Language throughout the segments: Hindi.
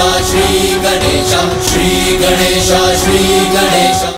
श्री गणेश श्री गणेश श्री गणेश।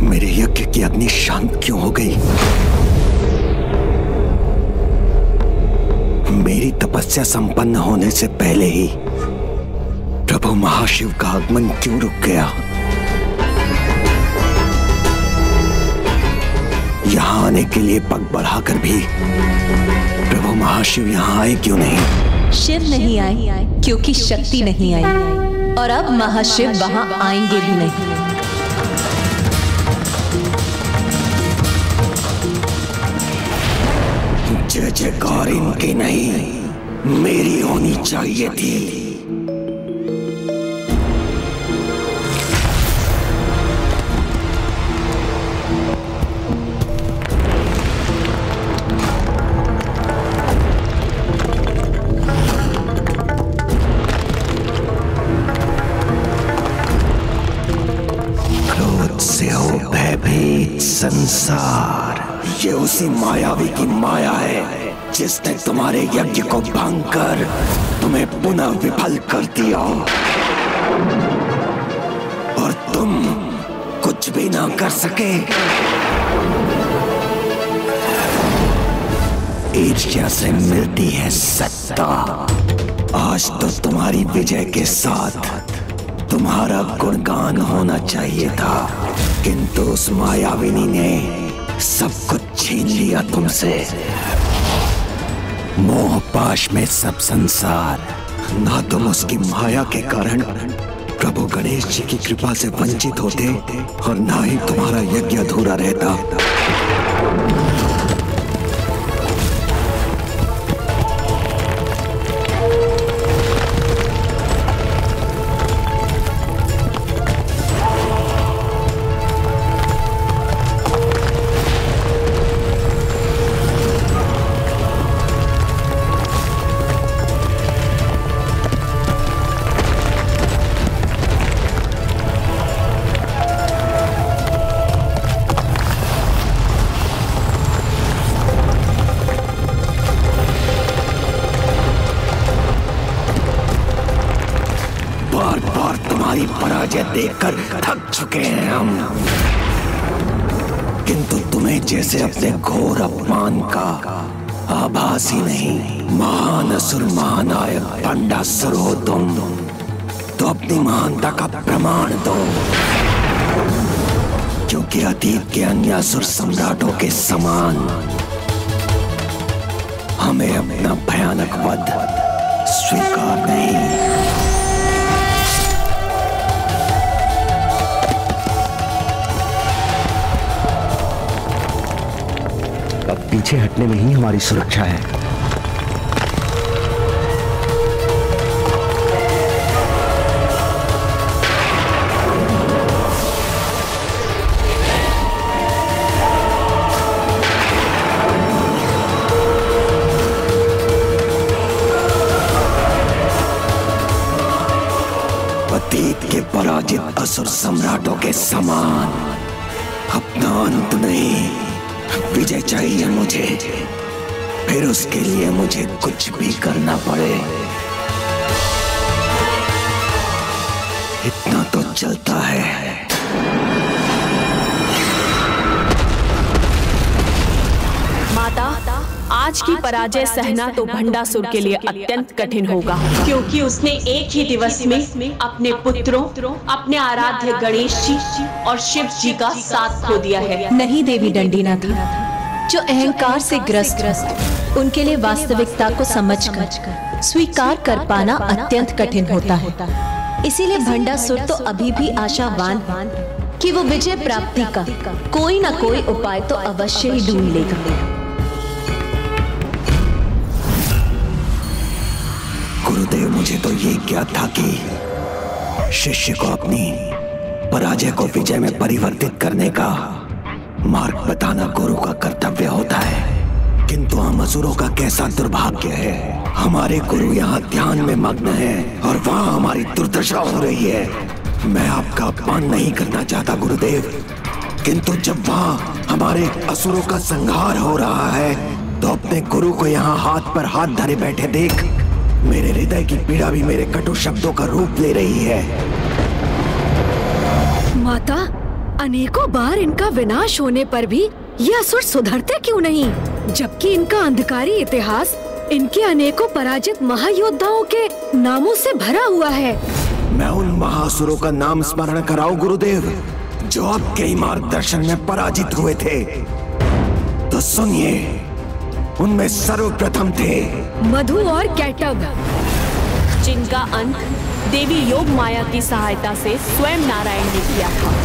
मेरे यज्ञ की अग्नि शांत क्यों हो गई? मेरी तपस्या संपन्न होने से पहले ही प्रभु महाशिव का आगमन क्यों रुक गया? यहां आने के लिए पग बढ़ाकर भी प्रभु महाशिव यहां आए क्यों नहीं? शिव नहीं आए क्योंकि शक्ति नहीं आई, और अब महाशिव वहां आएंगे भी नहीं। जय जयकार इनकी नहीं, मेरी होनी चाहिए थी। क्रोध से हो भयभीत संसार, ये उसी मायावी की माया है जिसने तुम्हारे यज्ञ को भंग कर तुम्हें पुनः विफल कर दिया, और तुम कुछ भी ना कर सके। ईर्ष्या से मिलती है सत्ता। आज तो तुम्हारी विजय के साथ तुम्हारा गुणगान होना चाहिए था, किंतु उस मायाविनी ने सब कुछ छीन लिया तुमसे। मोह पाश में सब संसार। ना तुम उसकी माया के कारण प्रभु गणेश जी की कृपा से वंचित होते, और ना ही तुम्हारा यज्ञ अधूरा रहता। तुम्हारी पराजय देखकर थक चुके हैं हम, किंतु तुम्हें जैसे अपने घोर अपमान का आभास ही नहीं। महान असुर महानायक भंडासुर हो तुम, तो अपनी महानता का प्रमाण दो, क्योंकि अतीत के अन्य असुर सम्राटों के समान हमें अपना भयानक वध स्वीकार नहीं। अब पीछे हटने में ही हमारी सुरक्षा है। अतीत के पराजित असुर सम्राटों के समान अपना अंत नहीं, विजय चाहिए मुझे। फिर उसके लिए मुझे कुछ भी करना पड़े। इतना तो चलता है। माता, आज की पराजय सहना तो भंडासुर के लिए अत्यंत कठिन होगा, क्योंकि उसने एक ही दिवस में अपने पुत्रों, अपने आराध्य गणेश जी और शिव जी का साथ खो दिया है। नहीं देवी दंडीनाथ, जो अहंकार से ग्रस्त, उनके लिए वास्तविकता को समझकर स्वीकार कर पाना अत्यंत कठिन होता है। इसीलिए भंडासुर तो अभी भी आशावान कि वो विजय प्राप्ति का कोई ना कोई उपाय तो अवश्य ही ढूंढ लेगा। गुरुदेव, मुझे तो ये ज्ञात था कि शिष्य को अपनी पराजय को विजय में परिवर्तित करने का मार्ग बताना गुरु का कर्तव्य होता है, किंतु हम असुरों का कैसा दुर्भाग्य है, हमारे गुरु यहाँ ध्यान में मग्न हैं और वहाँ हमारी दुर्दशा हो रही है। मैं आपका अपमान नहीं करना चाहता गुरुदेव, किंतु जब वहाँ हमारे असुरों का संहार हो रहा है तो अपने गुरु को यहाँ हाथ पर हाथ धरे बैठे देख मेरे हृदय की पीड़ा भी मेरे कटु शब्दों का रूप ले रही है। माता, अनेकों बार इनका विनाश होने पर भी ये असुर सुधरते क्यों नहीं, जबकि इनका अंधकारी इतिहास इनके अनेकों पराजित महायोद्धाओं के नामों से भरा हुआ है। मैं उन महासुरों का नाम स्मरण कराऊं गुरुदेव, जो आपके ही मार्गदर्शन में पराजित हुए थे? तो सुनिए, उनमें सर्वप्रथम थे मधु और कैटभ, जिनका अंत देवी योग माया की सहायता से स्वयं नारायण ने किया था।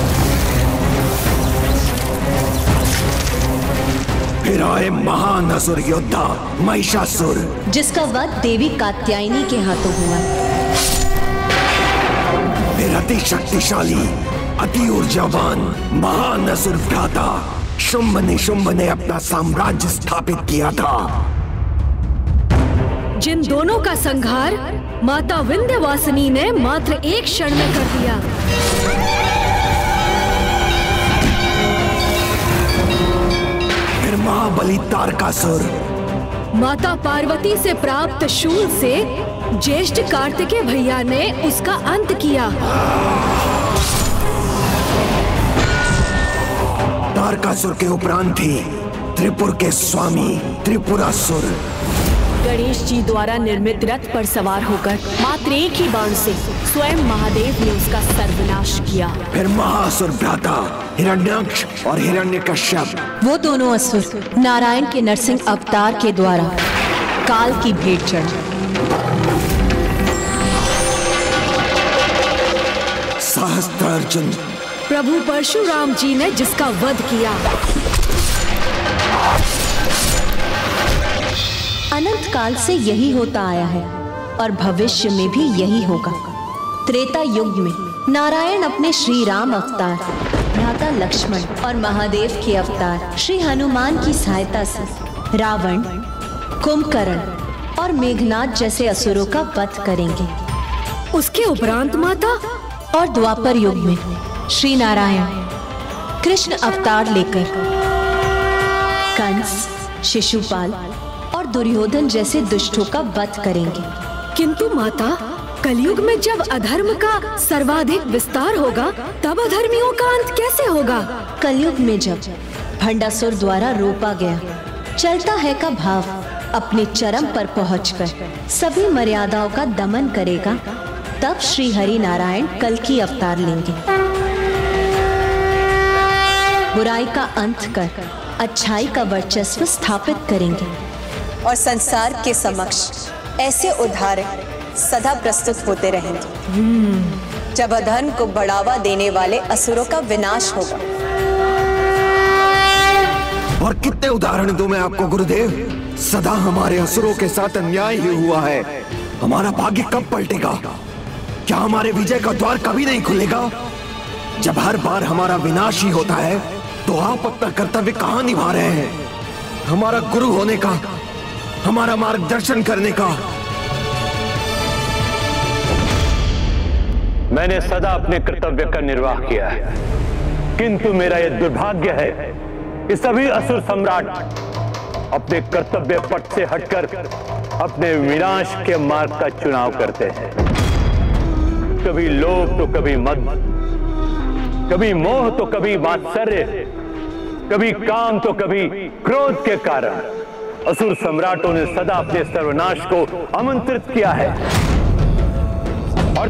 फिर आए महान असुर योद्धा महिषासुर, जिसका वध देवी कात्यायनी के हाथों हुआ। फिर अति शक्तिशाली, अति ऊर्जावान महान असुर भ्राता शुंभ निशुंभ ने अपना साम्राज्य स्थापित किया था। जिन दोनों का संहार माता विंध्यवासिनी ने मात्र एक क्षण में कर दिया। फिर महाबली तारकासुर, माता पार्वती से प्राप्त शूल से ज्येष्ठ कार्तिकेय भैया ने उसका अंत किया। तारकासुर के उपरांत थी त्रिपुर के स्वामी त्रिपुरासुर। गणेश जी द्वारा निर्मित रथ पर सवार होकर मात्र एक ही बाण से स्वयं महादेव ने उसका सर्वनाश किया। फिर महासुर भ्राता हिरण्याक्ष और हिरण्यकश्यप, वो दोनों असुर नारायण के नरसिंह अवतार के द्वारा काल की भेंट चढ़े। सहस्त्रार्जुन, प्रभु परशुराम जी ने जिसका वध किया। अनंत काल से यही होता आया है और भविष्य में भी यही होगा। त्रेता युग में नारायण अपने श्री राम अवतार, भ्राता लक्ष्मण और महादेव के अवतार श्री हनुमान की सहायता से रावण, कुंभकर्ण और मेघनाद जैसे असुरों का वध करेंगे। उसके उपरांत माता, और द्वापर युग में श्री नारायण कृष्ण अवतार लेकर कंस, शिशुपाल और दुर्योधन जैसे दुष्टों का वध करेंगे। किंतु माता, कलयुग में जब अधर्म का सर्वाधिक विस्तार होगा तब अधर्मियों का अंत कैसे होगा? कलयुग में जब भंडासुर द्वारा रोपा गया चलता है का भाव अपने चरम पर पहुंचकर सभी मर्यादाओं का दमन करेगा, तब श्री हरि नारायण कल की अवतार लेंगे। बुराई का अंत कर अच्छाई का वर्चस्व स्थापित करेंगे और संसार के समक्ष ऐसे उदाहरण सदा प्रस्तुत होते रहेंगे जब अधर्म को बढ़ावा देने वाले असुरों का विनाश होगा। और कितने उदाहरण दूं मैं आपको गुरुदेव? सदा हमारे असुरों के साथ अन्याय ही हुआ है। हमारा भाग्य कब पलटेगा? क्या हमारे विजय का द्वार कभी नहीं खुलेगा? जब हर बार हमारा विनाश ही होता है तो आप अपना कर्तव्य कहां निभा रहे हैं? हमारा गुरु होने का, हमारा मार्गदर्शन करने का। मैंने सदा अपने कर्तव्य का निर्वाह किया है, किंतु मेरा यह दुर्भाग्य है कि सभी असुर सम्राट अपने कर्तव्य पथ से हटकर अपने विनाश के मार्ग का चुनाव करते हैं। कभी लोभ तो कभी मद, कभी मोह तो कभी मात्सर्य, कभी काम तो कभी क्रोध के कारण असुर सम्राटों ने सदा अपने सर्वनाश को आमंत्रित किया है। और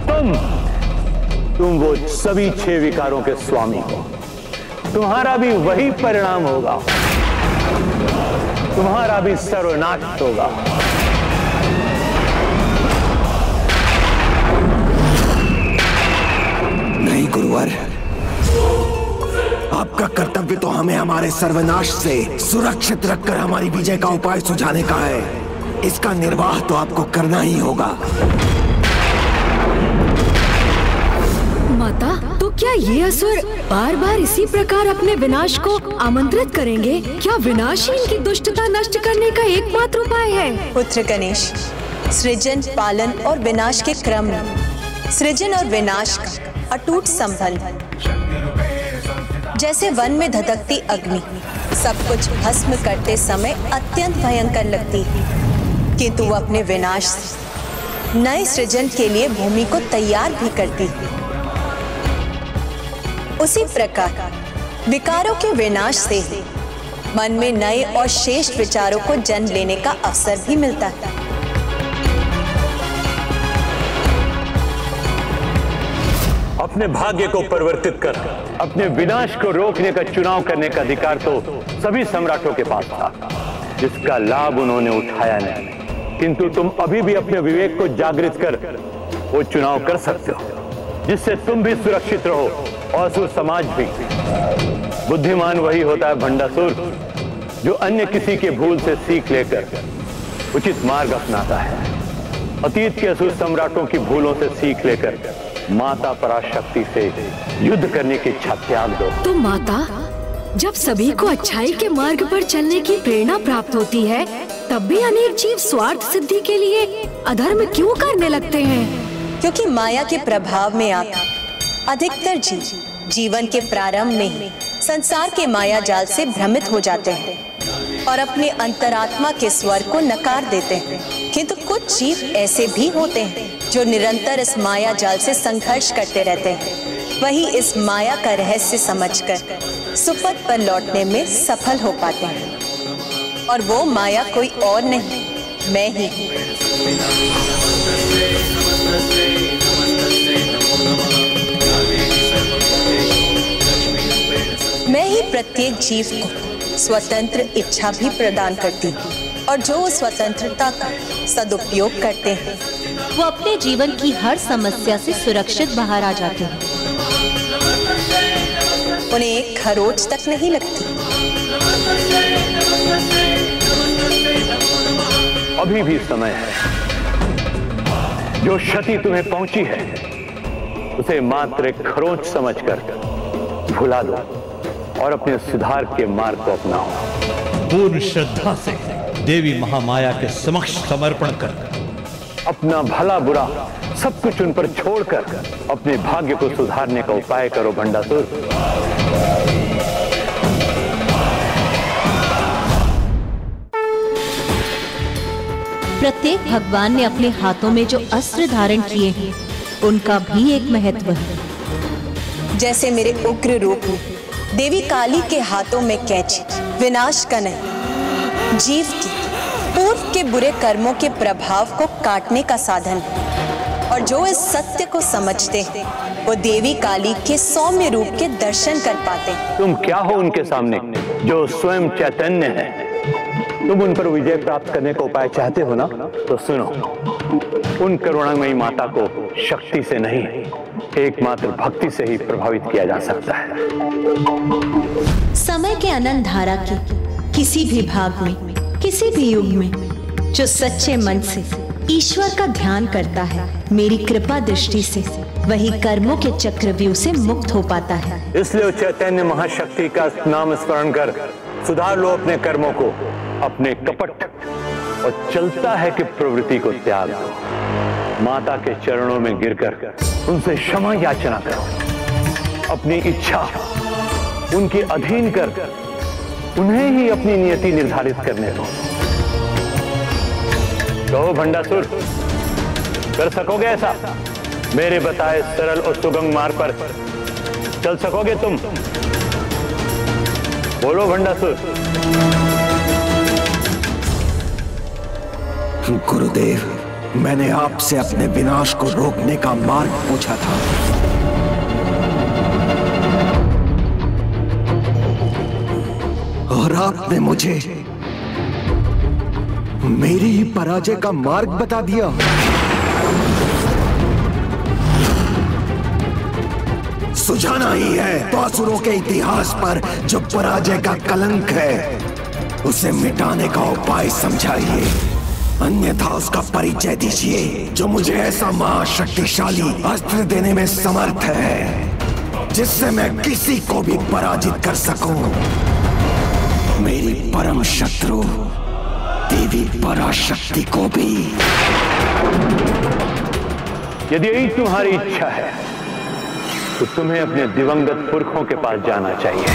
तुम वो सभी 6 विकारों के स्वामी हो। तुम्हारा भी वही परिणाम होगा, तुम्हारा भी सर्वनाश होगा। नहीं गुरुवर, आपका कर्तव्य तो हमें हमारे सर्वनाश से सुरक्षित रखकर हमारी विजय का उपाय सुझाने का है। इसका निर्वाह तो आपको करना ही होगा। माता, तो क्या ये असुर बार बार इसी प्रकार अपने विनाश को आमंत्रित करेंगे? क्या विनाश ही इनकी दुष्टता नष्ट करने का एकमात्र उपाय है? पुत्र गणेश, सृजन, पालन और विनाश के क्रम में सृजन और विनाश का अटूट संबंध जैसे वन में धधकती अग्नि सब कुछ भस्म करते समय अत्यंत भयंकर लगती है, किंतु वो अपने विनाश से नए सृजन के लिए भूमि को तैयार भी करती है। उसी प्रकार विकारों के विनाश से ही मन में नए और श्रेष्ठ विचारों को जन्म लेने का अवसर भी मिलता है। अपने भाग्य को परिवर्तित कर अपने विनाश को रोकने का चुनाव करने का अधिकार तो सभी सम्राटों के पास था, जिसका लाभ उन्होंने उठाया नहीं। किंतु तुम अभी भी अपने विवेक को जागृत कर वो चुनाव कर सकते हो जिससे तुम भी सुरक्षित रहो और असुर समाज भी। बुद्धिमान वही होता है भंडासुर जो अन्य किसी के भूल से सीख लेकर उचित मार्ग अपनाता है। अतीत के असुर सम्राटों की भूलों से सीख लेकर माता पराशक्ति से युद्ध करने की इच्छा त्याग दो। तो माता, जब सभी को अच्छाई के मार्ग पर चलने की प्रेरणा प्राप्त होती है, तब भी अनेक जीव स्वार्थ सिद्धि के लिए अधर्म क्यों करने लगते हैं? क्योंकि माया के प्रभाव में आकर अधिकतर जीव जीवन के प्रारंभ में ही संसार के माया जाल से भ्रमित हो जाते हैं और अपने अंतरात्मा के स्वर को नकार देते हैं। किंतु कुछ जीव ऐसे भी होते हैं जो निरंतर इस माया जाल से संघर्ष करते रहते हैं। वही इस माया का रहस्य समझकर सुपथ पर लौटने में सफल हो पाते हैं, और वो माया कोई और नहीं, मैं ही हूँ। मैं ही प्रत्येक जीव को स्वतंत्र इच्छा भी प्रदान करती हूँ, और जो स्वतंत्रता का सदुपयोग करते हैं वो अपने जीवन की हर समस्या से सुरक्षित बाहर आ जाते हैं। उन्हें एक खरोच तक नहीं लगती। अभी भी समय है। जो क्षति तुम्हें पहुंची है उसे मात्र एक खरोंच समझकर भुला दो और अपने सुधार के मार्ग को अपनाओ। पूर्ण श्रद्धा से देवी महामाया के समक्ष समर्पण कर अपना भला बुरा सब कुछ उन पर छोड़कर अपने भाग्य को सुधारने का उपाय करो भंडासुर। प्रत्येक भगवान ने अपने हाथों में जो अस्त्र धारण किए हैं उनका भी एक महत्व है। जैसे मेरे उग्र रूप में देवी काली के हाथों में कैंची विनाश का नहीं, जीव की पूर्व के बुरे कर्मों के प्रभाव को काटने का साधन है। और जो इस सत्य को समझते हैं वो देवी काली के सौम्य रूप के दर्शन कर पाते हैं। तुम क्या हो उनके सामने जो स्वयं चैतन्य है? तुम उन पर विजय प्राप्त करने का उपाय चाहते हो ना? तो सुनो, उन करुणामयी माता को शक्ति से नहीं, एकमात्र भक्ति से ही प्रभावित किया जा सकता है। समय के अनंत धारा के किसी भी भाग में, किसी भी युग में जो सच्चे मन से ईश्वर का ध्यान करता है, मेरी कृपा दृष्टि से वही कर्मों के चक्रव्यूह से मुक्त हो पाता है। इसलिए चैतन्य महाशक्ति का नाम स्मरण कर सुधार लो अपने कर्मों को, अपने कपट और चलता है कि प्रवृत्ति को त्याग दो। माता के चरणों में गिरकर उनसे क्षमा याचना करो। अपनी इच्छा उनके अधीन कर उन्हें ही अपनी नियति निर्धारित करने दो। कहो भंडासुर, कर सकोगे ऐसा? मेरे बताए सरल और सुगम मार्ग पर चल सकोगे तुम? बोलो भंडासुर। गुरुदेव, मैंने आपसे अपने विनाश को रोकने का मार्ग पूछा था। और आपने मुझे मेरी ही पराजय का मार्ग बता दिया। सुझाना ही है तो असुरों के इतिहास पर जो पराजय का कलंक है उसे मिटाने का उपाय समझाइए, अन्यथा उसका परिचय दीजिए जो मुझे ऐसा महाशक्तिशाली अस्त्र देने में समर्थ है जिससे मैं किसी को भी पराजित कर सकूं। मेरी परम शत्रु देवी पराशक्ति को भी। यदि यही तुम्हारी इच्छा है तो तुम्हें अपने दिवंगत पुरखों के पास जाना चाहिए।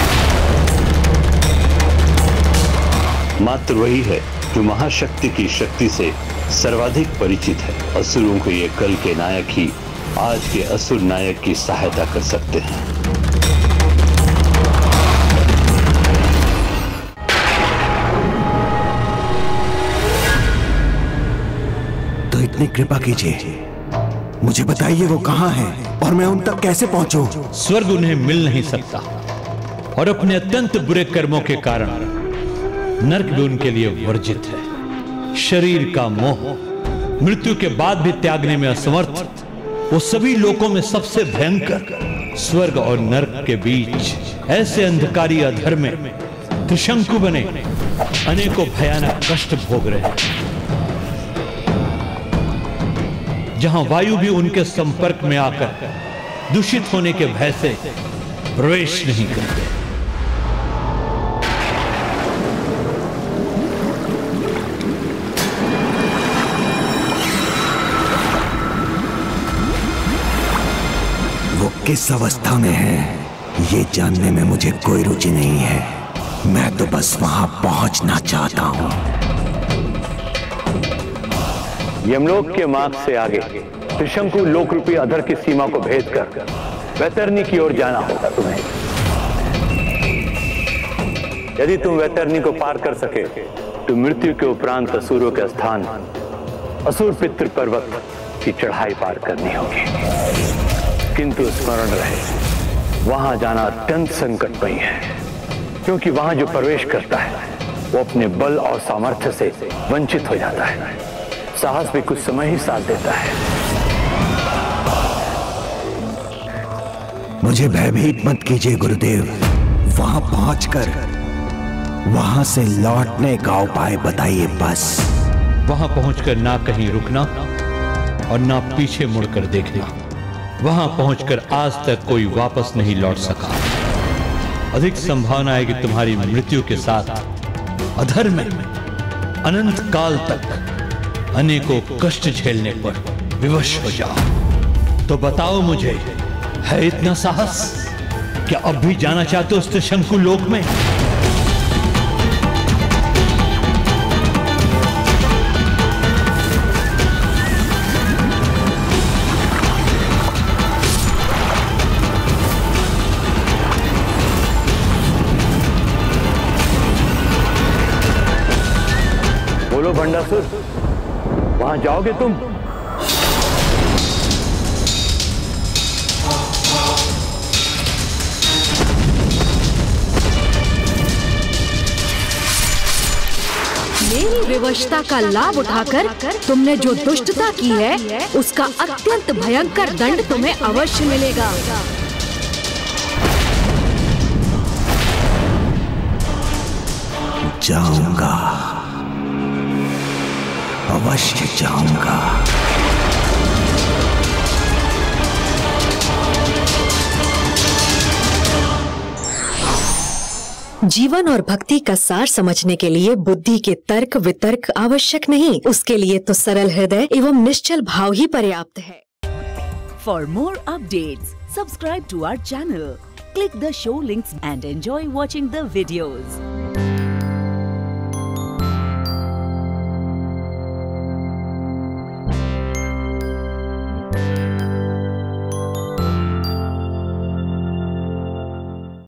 मात्र वही है जो महाशक्ति की शक्ति से सर्वाधिक परिचित है। असुरों के ये कल के नायक ही आज के असुर नायक की सहायता कर सकते हैं। तो इतनी कृपा कीजिए, मुझे बताइए वो कहां है और मैं उन तक कैसे पहुंचूं? स्वर्ग उन्हें मिल नहीं सकता और अपने अत्यंत बुरे कर्मों के कारण नरक भी उनके लिए वर्जित है। शरीर का मोह, मृत्यु के बाद भी त्यागने में असमर्थ, वो सभी लोकों में सबसे भयंकर स्वर्ग और नरक के बीच ऐसे अंधकारी अधर में त्रिशंकु बने अनेकों भयानक कष्ट भोग रहे हैं, जहां वायु भी उनके संपर्क में आकर दूषित होने के भय से प्रवेश नहीं करते। वो किस अवस्था में है ये जानने में मुझे कोई रुचि नहीं है। मैं तो बस वहां पहुंचना चाहता हूं। यमलोक के मार्ग से आगे त्रिशंकु लोक रूपी अधर की सीमा को भेद कर वैतरणी की ओर जाना होगा तुम्हें। यदि तुम वैतरणी को पार कर सके तो मृत्यु के उपरांत असुरों के स्थान असुर पितृ पर्वत की चढ़ाई पार करनी होगी। किंतु स्मरण रहे, वहां जाना अत्यंत संकटमयी है, क्योंकि वहां जो प्रवेश करता है वो अपने बल और सामर्थ्य से वंचित हो जाता है। साहस भी कुछ समय ही साथ देता है। मुझे भयभीत मत कीजिए गुरुदेव। वहां पहुंचकर वहां से लौटने का उपाय बताइए बस। वहां पहुंचकर ना कहीं रुकना और ना पीछे मुड़कर देखना। वहां पहुंचकर आज तक कोई वापस नहीं लौट सका। अधिक संभावना है कि तुम्हारी मृत्यु के साथ अधर में अनंत काल तक अनेकों कष्ट झेलने पर विवश हो जाओ। तो बताओ मुझे, है इतना साहस? क्या अब भी जाना चाहते हो उस त्रिशंकु लोक में? बोलो भंडासुर, वहां जाओगे तुम? मेरी विवशता का लाभ उठाकर तुमने जो दुष्टता की है उसका अत्यंत भयंकर दंड तुम्हें अवश्य मिलेगा। जाऊंगा, अवश्य जाऊंगा। जीवन और भक्ति का सार समझने के लिए बुद्धि के तर्क वितर्क आवश्यक नहीं, उसके लिए तो सरल हृदय एवं निश्चल भाव ही पर्याप्त है। For more updates, subscribe to our channel, click the show links and enjoy watching the videos.